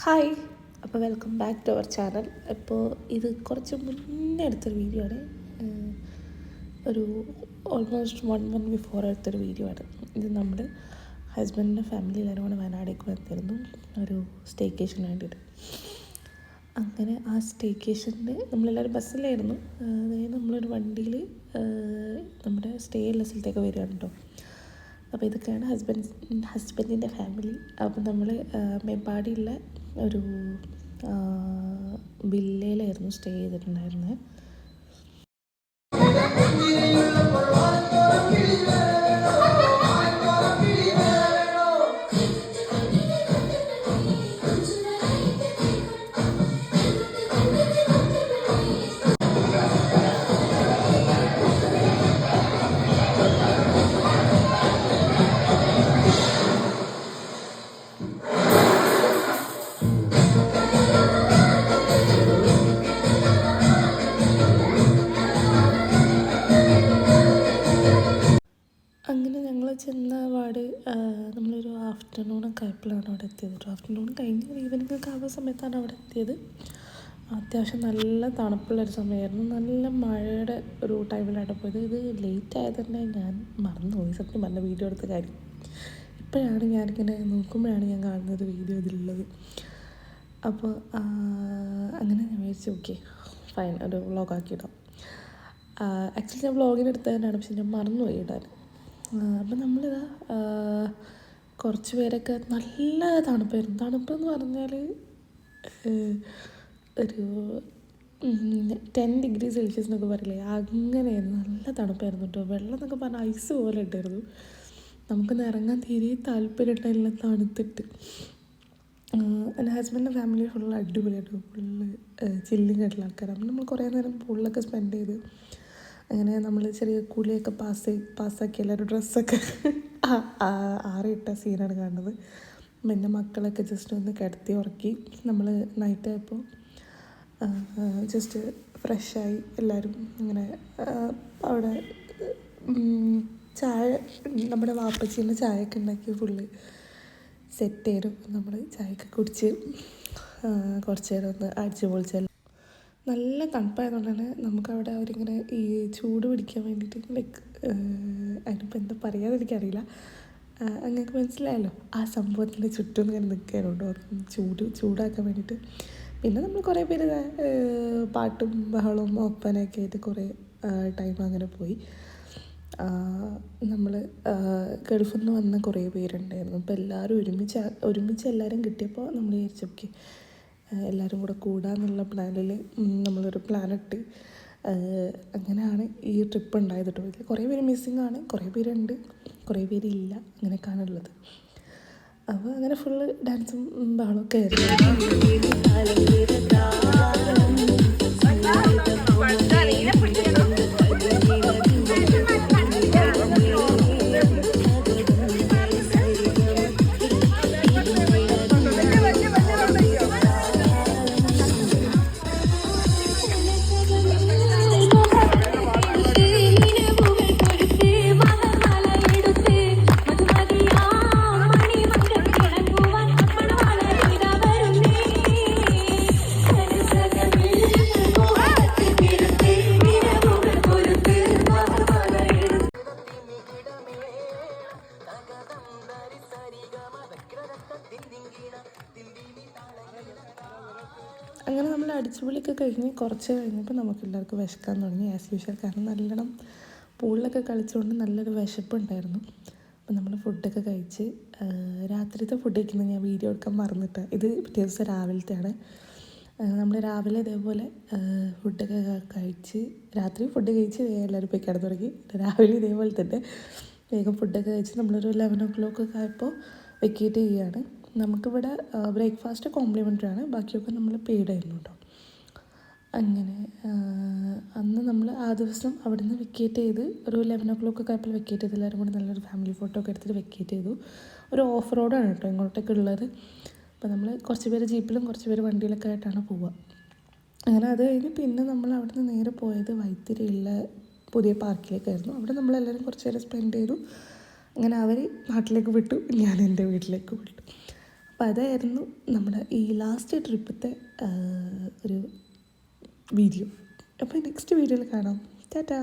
Hi, അപ്പോൾ welcome back to our channel. ഇപ്പോൾ ഇത് കുറച്ച് മുന്നേ എടുത്തൊരു വീഡിയോ ആണ്. ഒരു ഓൾമോസ്റ്റ് 1 month ബിഫോർ എടുത്തൊരു വീഡിയോ ആണ്. ഇത് നമ്മൾ ഹസ്ബൻഡിൻ്റെ ഫാമിലി എല്ലാവരും കൂടെ വയനാടേക്ക് വന്നിരുന്നു ഒരു സ്റ്റേക്കേഷന് വേണ്ടിയിട്ട്. അങ്ങനെ ആ സ്റ്റേക്കേഷന് നമ്മളെല്ലാവരും ബസ്സിലായിരുന്നു. അതായത് നമ്മളൊരു വണ്ടിയിൽ നമ്മുടെ സ്റ്റേ ഉള്ള സ്ഥലത്തേക്ക് വരികയാണ് കേട്ടോ. അപ്പോൾ ഇതൊക്കെയാണ് ഹസ്ബൻഡിൻ്റെ ഫാമിലി. അപ്പം നമ്മൾ മേപ്പാടിയുള്ള ഒരു വില്ലയിലായിരുന്നു സ്റ്റേ ചെയ്തിട്ടുണ്ടായിരുന്നത്. അങ്ങനെ ഞങ്ങൾ ചെന്ന പാട് നമ്മളൊരു ആഫ്റ്റർനൂണൊക്കെ ആയപ്പോഴാണ് അവിടെ എത്തിയത്. ഒരു ആഫ്റ്റർനൂൺ കഴിഞ്ഞ് ഈവനിങ് ഒക്കെ ആവുന്ന സമയത്താണ് അവിടെ എത്തിയത്. അത്യാവശ്യം നല്ല തണുപ്പുള്ളൊരു സമയമായിരുന്നു. നല്ല മഴയുടെ ഒരു ടൈമിലാണ് പോയത്. ഇത് ലേറ്റ് ആയത് തന്നെ ഞാൻ മറന്നുപോയി സത്യം പറഞ്ഞ വീഡിയോ എടുത്ത കാര്യം. ഇപ്പോഴാണ് ഞാനിങ്ങനെ നോക്കുമ്പോഴാണ് ഞാൻ കാണുന്നത് വീഡിയോ ഇതിലുള്ളത്. അപ്പോൾ അങ്ങനെ ഞാൻ വിചാരിച്ചു ഓക്കെ ഫൈൻ, ഒരു വ്ളോഗാക്കിയിടാം. ആക്ച്വലി ഞാൻ വ്ളോഗിനെടുത്ത് തന്നെയാണ്, പക്ഷെ ഞാൻ മറന്നുപോയി ഇടാൻ. അപ്പം നമ്മളിതാ കുറച്ച് പേരൊക്കെ നല്ല തണുപ്പെന്ന് പറഞ്ഞാൽ ഒരു 10 degree Celsius എന്നൊക്കെ പറയില്ലേ, അങ്ങനെയായിരുന്നു. നല്ല തണുപ്പായിരുന്നു കേട്ടോ. വെള്ളം എന്നൊക്കെ പറഞ്ഞാൽ ഐസ് പോലെ ഇട്ടായിരുന്നു. നമുക്കൊന്ന് ഇറങ്ങാൻ തീരെ താല്പര്യം ഉണ്ടായില്ല, തണുത്തിട്ട്. എൻ്റെ ഹസ്ബൻഡിൻ്റെ ഫാമിലി ഫുള്ള് അടിപൊളിയായിട്ട് ഫുള്ള് ചില്ലിങ് ആയിട്ടുള്ള ആൾക്കാരാണ്. നമ്മൾ കുറേ നേരം പൂളിലൊക്കെ സ്പെൻഡ് ചെയ്ത് അങ്ങനെ നമ്മൾ ചെറിയ കൂലിയൊക്കെ പാസ്സാക്കി എല്ലാവരും ഡ്രസ്സൊക്കെ ആറിയിട്ട സീനാണ് കാണുന്നത്. പിന്നെ മക്കളൊക്കെ ജസ്റ്റ് ഒന്ന് കിടത്തി ഉറക്കി. നമ്മൾ നൈറ്റായപ്പോൾ ജസ്റ്റ് ഫ്രഷായി എല്ലാവരും അങ്ങനെ അവിടെ ചായ, നമ്മുടെ വാപ്പച്ചീൻ്റെ ചായയൊക്കെ ഉണ്ടാക്കി ഫുള്ള് സെറ്റ് ചെയ്തു. നമ്മൾ ചായയൊക്കെ കുടിച്ച് കുറച്ച് നേരം ഒന്ന് അടിച്ച് പൊളിച്ചല്ല. നല്ല തണുപ്പായതുകൊണ്ടാണ് നമുക്കവിടെ അവരിങ്ങനെ ഈ ചൂട് പിടിക്കാൻ വേണ്ടിയിട്ട് ലൈക്ക് അതിനിപ്പോൾ എന്താ പറയാമെന്ന് എനിക്കറിയില്ല. അങ്ങനെയൊക്കെ മനസ്സിലായല്ലോ. ആ സംഭവത്തിൻ്റെ ചുറ്റും ഇങ്ങനെ നിൽക്കാനുണ്ടോ ചൂടാക്കാൻ വേണ്ടിയിട്ട്. പിന്നെ നമ്മൾ കുറേ പേര് പാട്ടും ബഹളവും ഒപ്പനയൊക്കെ ആയിട്ട് കുറേ ടൈം അങ്ങനെ പോയി. നമ്മൾ ഗൾഫിൽ നിന്ന് വന്ന കുറേ പേരുണ്ടായിരുന്നു. അപ്പോൾ എല്ലാവരും ഒരുമിച്ച് എല്ലാവരും കിട്ടിയപ്പോൾ നമ്മൾ വിചാരിച്ചു ഓക്കെ എല്ലാവരും കൂടെ കൂടാന്നുള്ള പ്ലാനിൽ നമ്മളൊരു പ്ലാനിട്ട് അങ്ങനെയാണ് ഈ ട്രിപ്പ് ഉണ്ടായത് കേട്ടോ. ഇതിൽ കുറേ പേര് മിസ്സിങ് ആണ്, കുറേ പേരുണ്ട്, കുറേ പേരില്ല, അങ്ങനെയൊക്കെയാണുള്ളത്. അപ്പോൾ അങ്ങനെ ഫുള്ള് ഡാൻസും ബഹളമൊക്കെ ആയിരുന്നു. അങ്ങനെ നമ്മൾ അടിച്ചുപൊളിയൊക്കെ കഴിഞ്ഞ് കുറച്ച് കഴിഞ്ഞപ്പോൾ നമുക്ക് എല്ലാവർക്കും വിശക്കാൻ തുടങ്ങി ആസ് യൂഷ്വൽ. കാരണം നല്ലോണം പൂളിലൊക്കെ കളിച്ചുകൊണ്ട് നല്ലൊരു വിശപ്പുണ്ടായിരുന്നു. അപ്പോൾ നമ്മൾ ഫുഡൊക്കെ കഴിച്ച് രാത്രിത്തെ ഫുഡ് കഴിക്കുന്നത് ഞാൻ വീഡിയോ എടുക്കാൻ മറന്നിട്ടാണ്. ഇത് പിറ്റേ ദിവസം രാവിലത്തെയാണ്. നമ്മൾ രാവിലെ ഇതേപോലെ ഫുഡൊക്കെ കഴിച്ച് രാത്രി ഫുഡ് കഴിച്ച് എല്ലാവരും പോയി കിടന്നു തുടങ്ങി. രാവിലെ ഇതേപോലെ തന്നെ വേഗം ഫുഡൊക്കെ കഴിച്ച് നമ്മളൊരു 11 o'clock ഒക്കെ ആയപ്പോൾ വെക്കേറ്റ് ചെയ്യുകയാണ്. നമുക്കിവിടെ ബ്രേക്ക്ഫാസ്റ്റ് കോംപ്ലിമെൻ്ററി ആണ്, ബാക്കിയൊക്കെ നമ്മൾ പെയ്ഡ് ആയിരുന്നു കേട്ടോ. അങ്ങനെ അന്ന് നമ്മൾ ആ ദിവസം അവിടെ നിന്ന് വെക്കേറ്റ് ചെയ്ത് ഒരു 11 o'clock ഒക്കെ ആയപ്പോൾ വെക്കേറ്റ് ചെയ്ത് എല്ലാവരും കൂടി നല്ലൊരു ഫാമിലി ഫോട്ടോ ഒക്കെ എടുത്തിട്ട് വെക്കേറ്റ് ചെയ്തു. ഒരു ഓഫ് റോഡാണ് കേട്ടോ ഇങ്ങോട്ടൊക്കെ ഉള്ളത്. അപ്പോൾ നമ്മൾ കുറച്ച് പേര് ജീപ്പിലും കുറച്ച് പേര് വണ്ടിയിലൊക്കെ ആയിട്ടാണ് പോവുക. അങ്ങനെ അത് കഴിഞ്ഞ് പിന്നെ നമ്മൾ അവിടെ നിന്ന് നേരെ പോയത് വൈത്തിരിയുള്ള പുതിയ പാർക്കിലേക്കായിരുന്നു. അവിടെ നമ്മളെല്ലാവരും കുറച്ച് നേരം സ്പെൻഡ് ചെയ്തു. അങ്ങനെ അവർ നാട്ടിലേക്ക് വിട്ടു, ഞാൻ എൻ്റെ വീട്ടിലേക്ക് വിട്ടു. അപ്പോൾ അതായിരുന്നു നമ്മുടെ ഈ ലാസ്റ്റ് ട്രിപ്പത്തെ ഒരു വീഡിയോ. അപ്പോൾ നെക്സ്റ്റ് വീഡിയോയിൽ കാണാം. ടാറ്റാ.